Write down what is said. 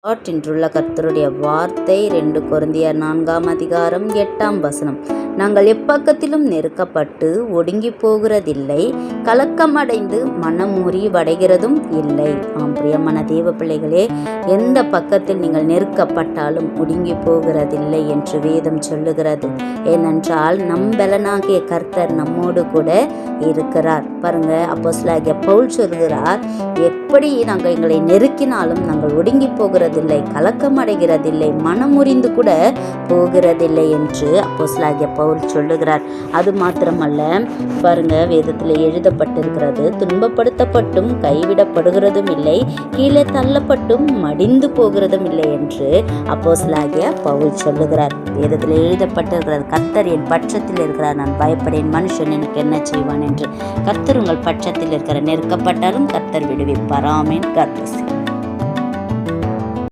இன்றுள்ள கர்த்தருடைய வார்த்தை 2 கொரிந்தியர் 4ஆம் அதிகாரம் 8ஆம் வசனம். நாங்கள் எப்பக்கத்திலும் நெருக்கப்பட்டு ஒடுங்கி போகிறதில்லை, கலக்கமடைந்து மனம் முறிவடைகிறதும் இல்லை. பிரியமான தேவ பிள்ளைகளே, எந்த பக்கத்தில் நீங்கள் நெருக்கப்பட்டாலும் ஒடுங்கி போகிறதில்லை என்று வேதம் சொல்லுகிறது. ஏனென்றால் பலனாகிய கர்த்தர் நம்மோடு கூட இருக்கிறார். பாருங்க, அப்போஸ்தலனாகிய பவுல் சொல்கிறார், எப்படி நாங்கள் எங்களை நெருக்கினாலும் நாங்கள் ஒடுங்கி போகிறதில்லை, கலக்கம் அடைகிறதில்லை, மனம் முறிந்து கூட போகிறதில்லை என்று அப்போஸ்தலனாகிய பவுல் சொல்லுகிறார். அது மாத்திரமல்ல, பாருங்க, வேதத்தில் எழுதப்பட்டிருக்கிறது, துன்பப்படுத்தப்பட்டும் கைவிடப்படுகிறதும் இல்லை, கீழே தள்ளப்பட்டும் மடிந்து போகிறதும் இல்லை என்று அப்போஸ்தலனாகிய பவுல் சொல்லுகிறார். வேதத்தில் எழுதப்பட்டிருக்கிறது, கர்த்தர் என் பட்சத்தில் இருக்கிறார், நான் பயப்படேன், மனுஷன் எனக்கு என்ன செய்வான் என்று. கர்த்தர் உங்கள் பட்சத்தில் இருக்கிற, நெருக்கப்பட்டாலும் கர்த்தர் விடுவிப்பார். ஆமென். God bless you.